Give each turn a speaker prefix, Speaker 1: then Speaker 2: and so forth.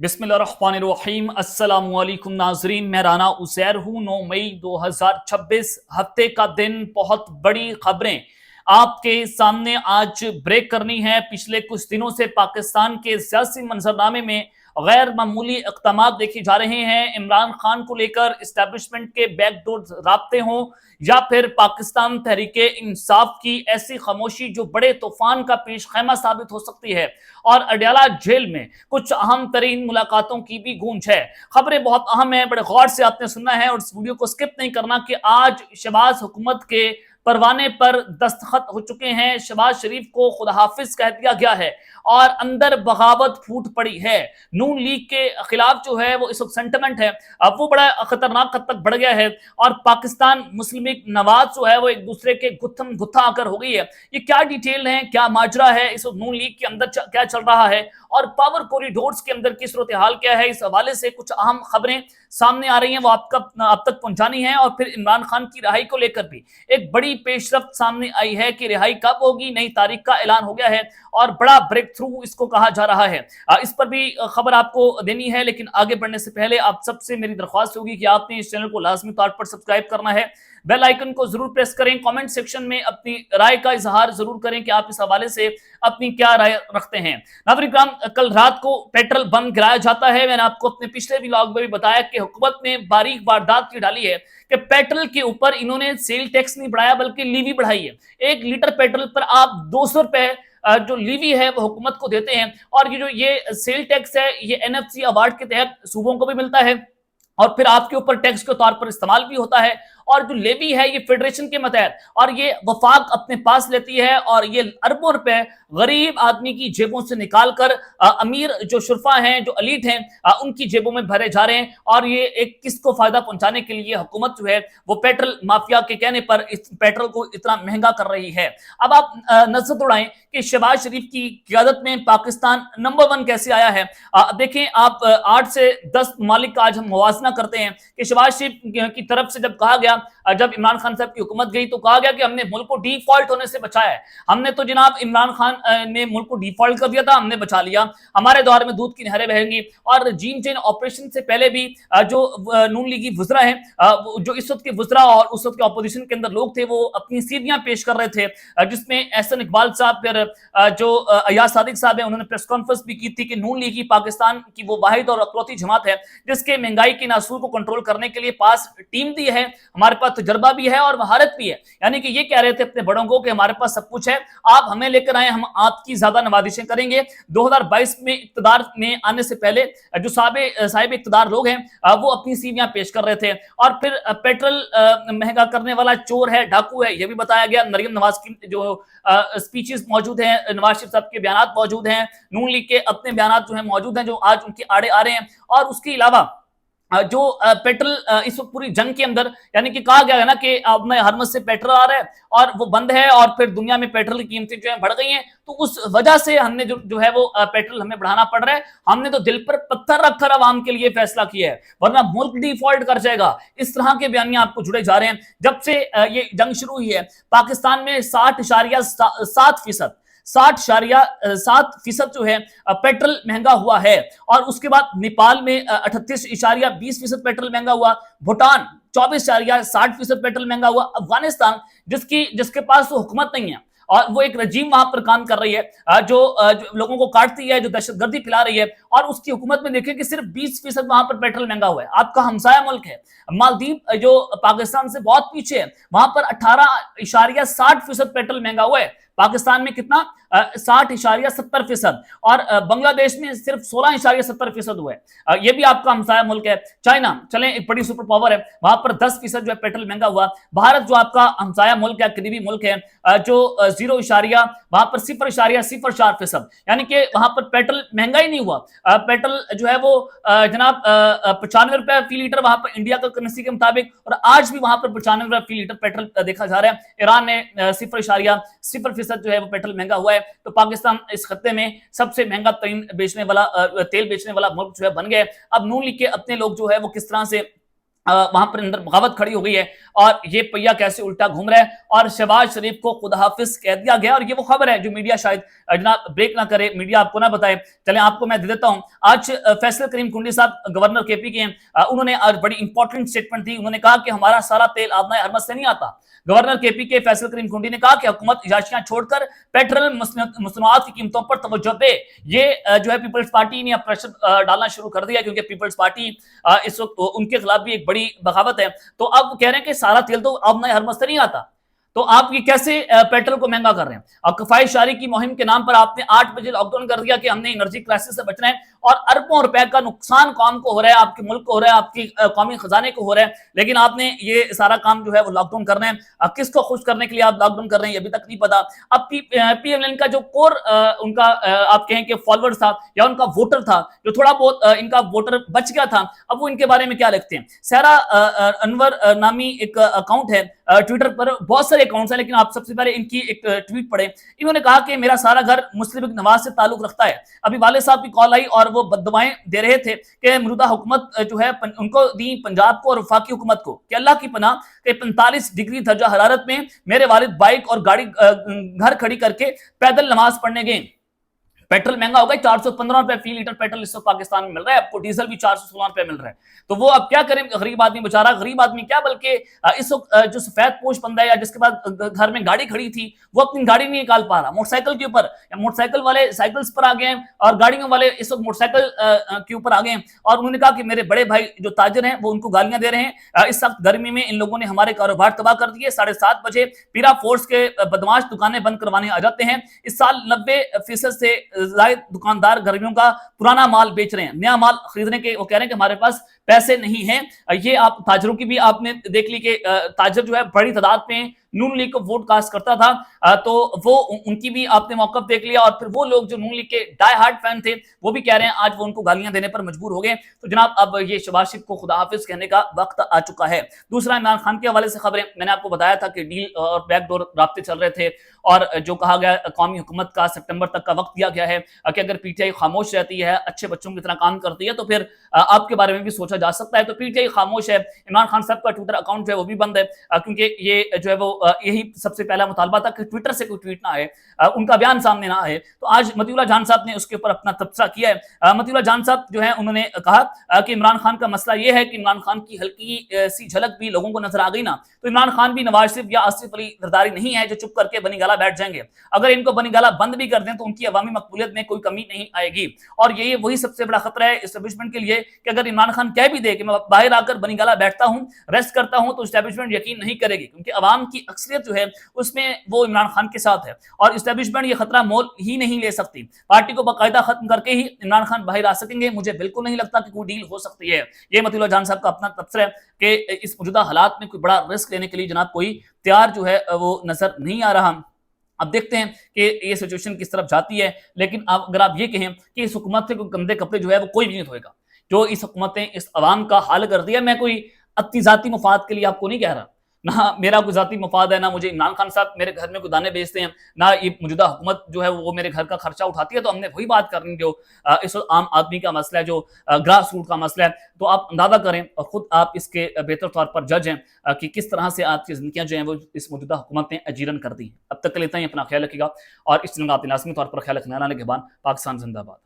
Speaker 1: बिस्मिल्लाहिर्रहमानिर्रहीम। अस्सलाम वालेकुम नाजरीन, मैं राना उसैर हूँ। 9 मई 2026 हफ्ते का दिन, बहुत बड़ी खबरें आपके सामने आज ब्रेक करनी है। पिछले कुछ दिनों से पाकिस्तान के सियासी मंजरनामे में गैर मामूली इक़दामात देखे जा रहे हैं। इमरान खान को लेकर इस्टेब्लिशमेंट के बैकडोर राब्ते हों या फिर पाकिस्तान तहरीके इंसाफ की ऐसी खामोशी जो बड़े तूफान का पेश खैमा साबित हो सकती है। और अडयाला जेल में कुछ अहम तरीन मुलाकातों की भी गूंज है। खबरें बहुत अहम है, बड़े गौर से आपने सुनना है और इस वीडियो को स्किप नहीं करना कि आज शहबाज हुकूमत के परवाने पर दस्तखत हो चुके हैं। शहबाज शरीफ को खुदा हाफिज कह दिया गया है और अंदर बगावत फूट पड़ी है। नून लीग के खिलाफ जो है वो इस वक्त सेंटिमेंट है, अब वो बड़ा खतरनाक हद तक बढ़ गया है और पाकिस्तान मुस्लिम लीग नवाज जो है वो एक दूसरे के गुत्थम गुत्था आकर हो गई है। ये क्या डिटेल है, क्या माजरा है, इस वक्त नून लीग के अंदर क्या चल रहा है और पावर कॉरिडोर्स के अंदर की सूरत हाल क्या है, इस हवाले से कुछ अहम खबरें सामने आ रही हैं, वो आप तक पहुंचानी है। और फिर इमरान खान की रिहाई को लेकर भी एक बड़ी पेशरफ्त सामने आई है कि रिहाई कब होगी, नई तारीख का ऐलान हो गया है और बड़ा ब्रेक थ्रू इसको कहा जा रहा है। इस पर भी खबर आपको देनी है, लेकिन आगे बढ़ने से पहले आप सबसे मेरी दरख्वास्त होगी कि आपने इस चैनल को लाजमी तौर पर सब्सक्राइब करना है, बेल आइकन को जरूर प्रेस करें, कमेंट सेक्शन में अपनी राय का इजहार जरूर करें कि आप इस हवाले से अपनी क्या राय रखते हैं। नाज़रीन किराम, कल रात को पेट्रोल बम गिराया जाता है। मैंने आपको अपने पिछले व्लॉग में भी बताया कि हुकूमत ने बारीक वारदात की डाली है कि पेट्रोल के ऊपर इन्होंने सेल टैक्स नहीं बढ़ाया बल्कि लीवी बढ़ाई है। 1 लीटर पेट्रोल पर आप 200 रुपए जो लीवी है वो हुकूमत को देते हैं और ये सेल टैक्स है, ये NFC अवार्ड के तहत सूबों को भी मिलता है और फिर आपके ऊपर टैक्स के तौर पर इस्तेमाल भी होता है। और जो लेवी है ये फेडरेशन के मतहत और ये वफाक अपने पास लेती है और ये अरबों रुपए गरीब आदमी की जेबों से निकालकर अमीर जो शुरफा हैं, जो अलीट हैं, उनकी जेबों में भरे जा रहे हैं। और ये एक किसको फायदा पहुंचाने के लिए हुकूमत जो है वो पेट्रोल माफिया के कहने पर इस पेट्रोल को इतना महंगा कर रही है। अब आप नजर दौड़ाएं कि शहबाज शरीफ की क़यादत में पाकिस्तान नंबर 1 कैसे आया है। देखें आप, 8 से 10 ममालिक का आज हम मुवाजना करते हैं कि शहबाज शरीफ की तरफ से जब कहा गया, जब इमरान खान साहब की हुकूमत गई तो कहा गया कि हमने मुल्क को डिफॉल्ट होने से बचाया है। हमने तो जनाब इमरान खान ने मुल्क को डिफॉल्ट कर दिया था, हमने बचा लिया, हमारे दौर में दूध की नहरें बहेंगी। और जीन चेन ऑपरेशन से पहले भी जो नून लीगी वुज़रा हैं, जो इस वक्त के वुज़रा और उस वक्त के अपोजिशन के अंदर लोग थे, वो अपनी सीढ़ियां पेश कर रहे थे, जिसमें एहसन इकबाल साहब, फिर जो अयाज सादिक साहब है, उन्होंने प्रेस कॉन्फ्रेंस भी की थी कि नून लीगी पाकिस्तान की वो वाहिद और अकलौती जमात है जिसके महंगाई के नासूर को कंट्रोल करने के लिए पास टीम दी है, हमारे पास तजर्बा भी है और महारत भी है। यानी कि ये कह रहे थे अपने बड़ों को कि हमारे पास सब कुछ है, आप हमें लेकर आए, हम आपकी ज्यादा नवाजिशें करेंगे। 2022 में इक्तदार में आने से पहले जो साहिब इक्तदार लोग हैं वो अपनी सीवियां पेश कर रहे थे। और फिर पेट्रोल महंगा करने वाला चोर है, डाकू है, यह भी बताया गया। मरियम नवाज की जो स्पीचेस मौजूद हैं, नवाज शरीफ साहब के बयान मौजूद हैं, नून लीग के अपने बयान जो हैं मौजूद हैं जो आज उनके आड़े आ रहे हैं। और उसके अलावा जो पेट्रोल इस वक्त पूरी जंग के अंदर, यानी कि कहा गया है ना कि अब में हरमत से पेट्रोल आ रहा है और वो बंद है और फिर दुनिया में पेट्रोल की कीमतें जो है बढ़ गई हैं, तो उस वजह से हमने जो है वो पेट्रोल हमें बढ़ाना पड़ रहा है। हमने तो दिल पर पत्थर रखकर आवाम के लिए फैसला किया है, वरना मुल्क डिफॉल्ट कर जाएगा। इस तरह के बयान आपको जुड़े जा रहे हैं। जब से ये जंग शुरू हुई है पाकिस्तान में 60.7% जो है पेट्रोल महंगा हुआ है। और उसके बाद नेपाल में 38.20% पेट्रोल महंगा हुआ, भूटान 24.60% पेट्रोल महंगा हुआ, अफगानिस्तान जिसके पास तो हुकूमत नहीं है और वो एक रजीम वहां पर काम कर रही है, जो लोगों को काटती है, जो दहशतगर्दी फैला रही है, और उसकी हुकूमत में देखिए कि सिर्फ 20% वहां पर पेट्रोल महंगा हुआ है। आपका हमसाया मुल्क है मालदीव जो पाकिस्तान से बहुत पीछे है, वहां पर 18.60% पेट्रोल महंगा हुआ है। पाकिस्तान में कितना, 60.70%, और बांग्लादेश में सिर्फ 16.70% हुआ है। यह भी आपका हमसाया मुल्क है। चाइना चलें एक बड़ी सुपर पावर है, वहां पर 10% जो है पेट्रोल महंगा हुआ। भारत जो आपका हमसाया मुल्क है, करीबी मुल्क है, जो 0 वहां पर 0.04%, यानी कि वहां पर पेट्रोल महंगा ही नहीं हुआ। पेट्रोल जो है वो जनाब 95 रुपए फी लीटर वहां पर इंडिया का करेंसी के मुताबिक, और आज भी वहां पर 95 रुपए फी लीटर पेट्रोल देखा जा रहा है। ईरान ने 0.0% जो है वो पेट्रोल महंगा हुआ है। तो पाकिस्तान इस खत्ते में सबसे महंगा तरीन तेल बेचने वाला मुल्क जो है बन गया। अब नून लीग के अपने लोग जो है वो किस तरह से वहां पर अंदर बगावत खड़ी हो गई है और ये पहिया कैसे उल्टा घूम रहा है और शहबाज शरीफ को खुदा हाफिज कह दिया गया। और ये वो खबर है जो मीडिया शायद जनाब ब्रेक ना करे, मीडिया आपको ना बताए। चले आपको मैं दे देता हूं। आज फैसल करीम कुंडी साहब गवर्नर केपी के हैं, उन्होंने आज बड़ी इंपॉर्टेंट स्टेटमेंट दी। उन्होंने कहा कि हमारा सारा तेल आबना हरमत से नहीं आता। गवर्नर केपी के फैसल करीम कुंडी ने कहा कि हुकूमत इजाशियां छोड़कर पेट्रोल मसनूआत की कीमतों पर तवज्जो दे। ये जो है पीपल्स पार्टी ने प्रेशर डालना शुरू कर दिया, क्योंकि पीपल्स पार्टी इस वक्त उनके खिलाफ भी एक बड़ी बगावत है। तो अब कह रहे हैं कि सारा तेल तो अब नए हरमत से नहीं आता, तो आप ये कैसे पेट्रोल को महंगा कर रहे हैं। और कफायत शारी की मुहिम के नाम पर आपने 8 बजे लॉकडाउन कर दिया कि हमने एनर्जी क्राइसिस से बचना है, और अरबों रुपए का नुकसान कौम को हो रहा है, आपके मुल्क को हो रहा है, आपकी कौमी खजाने को हो रहा है, लेकिन आपने ये सारा काम जो है वो लॉकडाउन करना है। किसको खुश करने के लिए आप लॉकडाउन कर रहे हैं ये अभी तक नहीं पता। अब पीएमएल का जो कोर उनका आप कहें कि फॉलोअर था या उनका वोटर था, जो थोड़ा बहुत इनका वोटर बच गया था, अब वो इनके बारे में क्या लिखते हैं। सहरा अनवर नामी एक अकाउंट है ट्विटर पर, बहुत सारे अकाउंट्स हैं, लेकिन आप सबसे पहले इनकी एक ट्वीट पढ़े। इन्होंने कहा कि मेरा सारा घर मुस्लिम नवाज से ताल्लुक रखता है। अभी वाले साहब की कॉल आई और वो बददुआएं दे रहे थे कि मौजूदा हुकूमत जो है उनको दी पंजाब को और वफाकी हुकूमत को कि अल्लाह की पनाह के 45 डिग्री दर्जा हरारत में मेरे वालिद बाइक और गाड़ी घर खड़ी करके पैदल नमाज पढ़ने गए। पेट्रोल महंगा हो गया, 415 रुपए फी लीटर पेट्रोल इस वक्त पाकिस्तान में मिल रहा है, आपको डीजल भी 416 रुपए मिल रहा है। तो वो अब क्या करें, गरीब आदमी बेचारा, गरीब आदमी क्या बल्कि इस वक्त जो सफेद पोश बंदा है या जिसके पास घर में गाड़ी खड़ी थी वो अपनी गाड़ी नहीं निकाल पा रहा, मोटरसाइकिल के ऊपर, मोटरसाइकिल वाले साइकिल्स पर आ गए हैं और गाड़ियों वाले इस वक्त मोटरसाइकिल के ऊपर आ गए हैं। और उन्होंने कहा कि मेरे बड़े भाई जो ताजर हैं वो उनको गालियां दे रहे हैं। इस वक्त गर्मी में इन लोगों ने हमारे कारोबार तबाह कर दिए। 7:30 बजे पीरा फोर्स के बदमाश दुकानें बंद करवाने आ जाते हैं। इस साल 90% से ज्यादा दुकानदार गर्मियों का पुराना माल बेच रहे हैं, नया माल खरीदने के वो कह रहे हैं कि हमारे पास पैसे नहीं हैं। ये आप ताजरों की भी आपने देख ली कि ताजर जो है बड़ी तादाद में नून लीग को वोट कास्ट करता था, तो वो उनकी भी आपने मौकफ देख लिया। और फिर वो लोग जो नून लीग के डाई हार्ड फैन थे वो भी कह रहे हैं आज वो उनको गालियां देने पर मजबूर हो गए। तो जनाब अब ये शहबाज शरीफ को खुदा हाफिज कहने का वक्त आ चुका है। दूसरा, इमरान खान के हवाले से खबरें, मैंने आपको बताया था कि डील और बैकडोर राब्ते चल रहे थे और जो कहा गया कौमी हुकूमत का सितंबर तक का वक्त दिया गया है कि अगर पीटीआई खामोश रहती है, अच्छे बच्चों की तरह काम करती है, तो फिर आपके बारे में भी सोचा जा सकता है। तो पीटीआई खामोश है, इमरान खान साहब का ट्विटर अकाउंट जो है वो भी बंद है, क्योंकि ये जो है वो यही सबसे पहला मुतालबा था कि ट्विटर से कोई ट्वीट ना आए, उनका बयान सामने ना आए। तो आज मतीउल्लाह जान साहब ने उसके ऊपर अपना तबसरा किया है। मतीउल्लाह जान साहब जो है उन्होंने कहा कि इमरान खान का मसला ये है कि इमरान खान की हल्की सी झलक भी लोगों को नजर आ गई ना, तो इमरान खान भी नवाज शरीफ या आसिफ अली जरदारी नहीं है जो चुप करके बनी गाला बैठ जाएंगे। अगर इनको बनी गाला बंद भी कर दें तो उनकी अवामी मकबूलियत में कोई कमी नहीं आएगी। और ये वही सबसे बड़ा खतरा है एस्टेब्लिशमेंट के लिए कि अगर इमरान खान कह भी दे कि मैं बाहर आकर बनी गाला बैठता हूं, रेस्ट करता हूं, तो एस्टेब्लिशमेंट यकीन नहीं करेगी, क्योंकि अवाम की अक्सरियत जो है उसमें वो इमरान खान के साथ है और एस्टेब्लिशमेंट ये खतरा मोल ही नहीं ले सकती। पार्टी को बाकायदा खत्म करके ही इमरान खान बाहर आ सकेंगे। मुझे बिल्कुल नहीं लगता कि कोई डील हो सकती है। ये मतीउल्लाह जान साहब का अपना तबसरा है कि इस मौजूदा हालात में कोई बड़ा रिस्क लेने के लिए जनाब कोई तैयार जो है वो नजर नहीं आ रहा। अब देखते हैं कि ये सिचुएशन किस तरफ जाती है। लेकिन अब अगर आप ये कहें कि इस हुकूमत से कोई गंदे कपड़े जो है वो कोई भी नहीं धोएगा, जो इस हुकूमत ने इस अवाम का हाल कर दिया। मैं कोई अपनी जाती मुफाद के लिए आपको नहीं कह रहा, ना मेरा कोई जाती मफाद है, ना मुझे इमरान खान साहब मेरे घर में कोई दाने बेचते हैं, ना ये मौजूदा हुकूमत जो है वो मेरे घर का खर्चा उठाती है। तो हमने वही बात करनी जो इस आम आदमी का मसला है, जो ग्रास रूट का मसला है। तो आप अंदाजा करें और खुद आप इसके बेहतर तौर पर जज हैं कि किस तरह से आपकी जिंदगियां जो हैं वो इस मौजूदा हुकूमत ने अजीरन कर दी। अब तक लेता ही अपना ख्याल रखिएगा और इस चैनल का आपने लाजमी तौर पर ख्याल रखना के बाद पाकिस्तान जिंदाबाद।